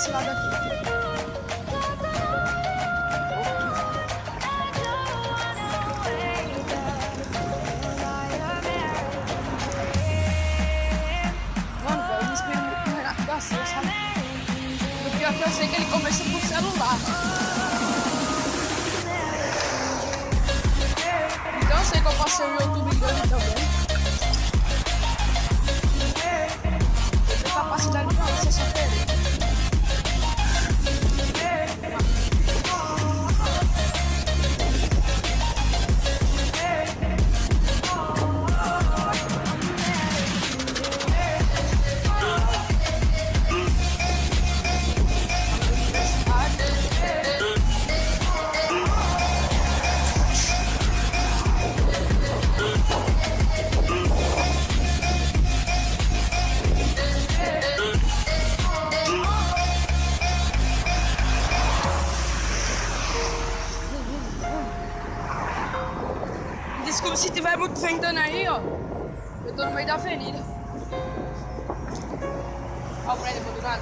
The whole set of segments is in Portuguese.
desse lado aqui. Mano, velho, eu me inspiro muito no Renato Garcia, sabe? O pior é que eu sei que ele começou por celular. Então eu sei que eu passei o YouTube dele também. Eu tenho capacidade de fazer essa diferença. Desculpa se tiver muito ventando aí, ó. Eu tô no meio da avenida. Ó o prédio abandonado.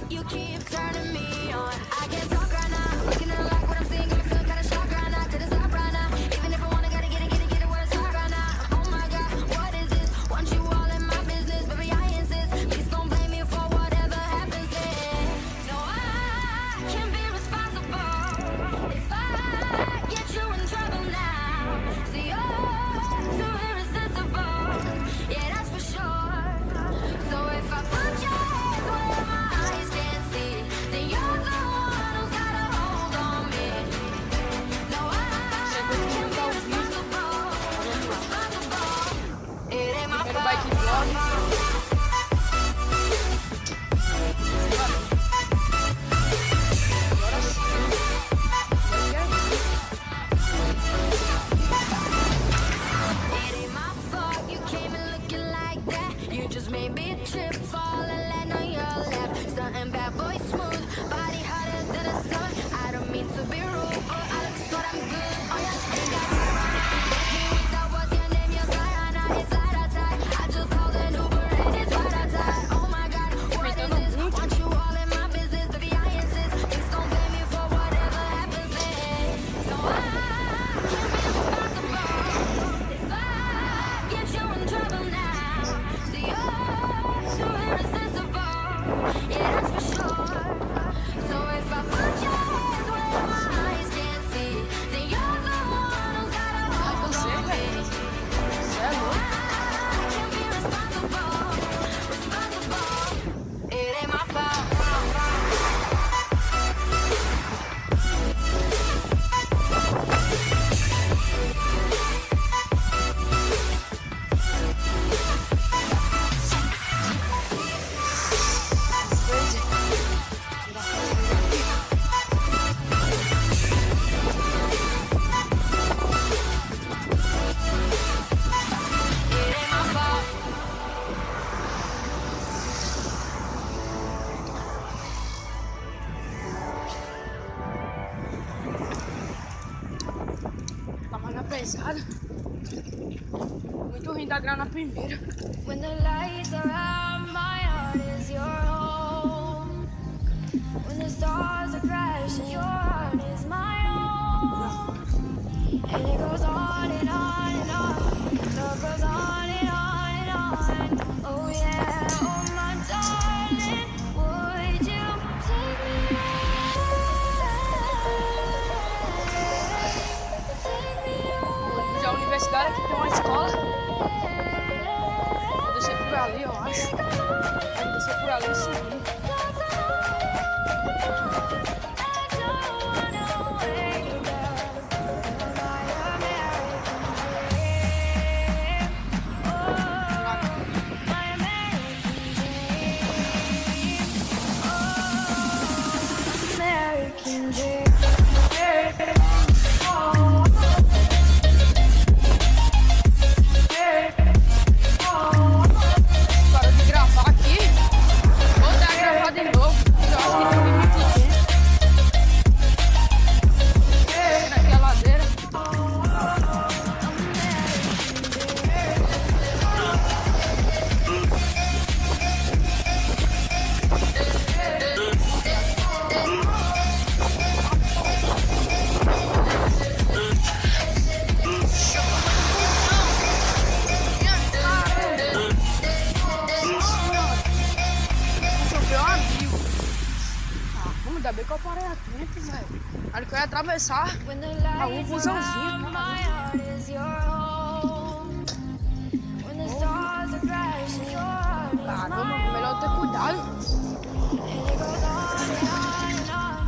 You keep turning me on. I can't talk right now. Looking at like what I'm seeing, got me feeling kinda shocked right now. Couldn't stop right now. Even if I wanna, gotta get it where it's hot right now. Oh my God, what is this? Want you all in my business, baby, I insist. Please don't blame me for whatever happens then. No, I can't be responsible if I get you in trouble now. See, you're too irresistible. Yeah, that's for sure. So if I put your hands where my eyes can't see, then you're the one who's got a hold on me. No, I can't be responsible. It ain't my Primeiro bike vlog. Agora sim. It ain't my fault you came in looking like that. You just made me trip, fall and land on your lap. Something bad boy smooth, body hotter than the sun. I don't mean to be rude, but I look so damn good. Oh yeah, ain't got time right now. Bless me with that, what's your name? You're Sayana, it's light outside. I just called an Uber and it's right outside. Oh my God, what is this? Want you all in my business, baby, I insist. Please don't blame me for whatever happens then. No, I can't be responsible if I get you in trouble now. See, you're too irresistible. Yeah, that's for sure. So if I put your hands where my eyes can't see, then you're the one who's got a hold on me. Você é louco. I can't be responsible. It ain't my fault. Crazy. It ain't my fault. Tá mais na pesada. Muito ruim da grana na primeira. When the lights are out, my heart is your home. When the stars are crashing, your heart is my own. And it goes on and on and on. Love goes on and on and on. Oh yeah, oh my darling, would you take me away? Take me away. Já a universidade aqui tem uma escola. Vou descer por ali, eu acho. Vou descer por ali e subir. American dream. Parou de gravar aqui. Vou dar a gravar de novo. Eu acho que tem um limite de tempo. Descer aqui a ladeira. Choveu um amigo. Ah, vamos dar bem que eu parei a tempo, velho. Olha que eu ia atravessar. When the Ah, lights busãozinho, are out, cara. my heart is your home. When the stars are crashing, your heart is Caramba, my melhor ter cuidado. own. And it goes on and on and on.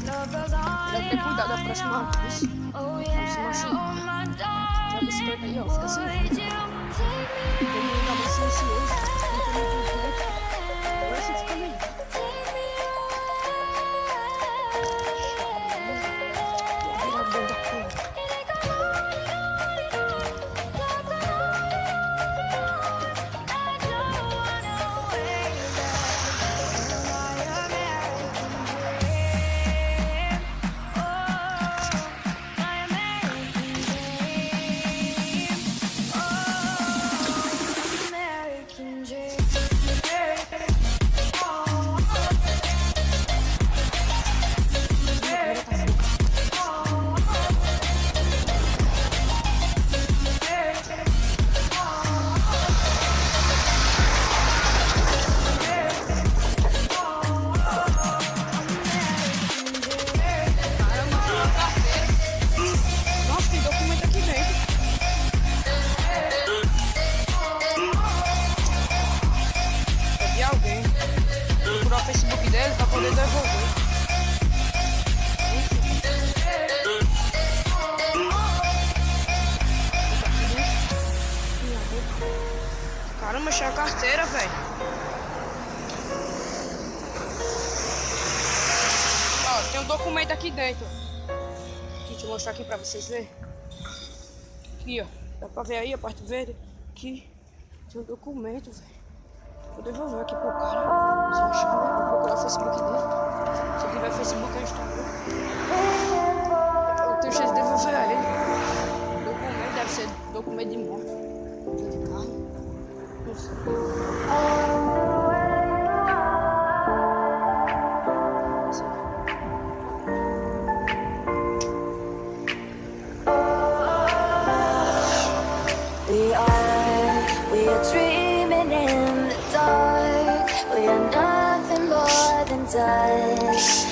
Love goes on Melhor ter and cuidado da on and próxima on. vez. Oh se yeah, machucar. oh my Já a bicicleta aí, ó, fica sem darling, fio. would you take me Tem um lugar mais silencioso. Não tem muito vento. Agora você fica melhor. Vira dentro da porra. American dream. pra poder devolver. Caramba, achei a carteira, velho. Ó, tem um documento aqui dentro. Deixa eu mostrar aqui pra vocês verem. Aqui, ó. Dá pra ver aí a parte verde? Aqui. Tem um documento, velho. Vou devolver aqui pro cara. Se eu achar, né? Vou procurar o Facebook dele. Se tiver Facebook, é Instagram. Eu tenho chance de devolver a ele. O documento deve ser documento de morte. De carro. Não sei. We are dreaming in the dark. We are nothing more than dust.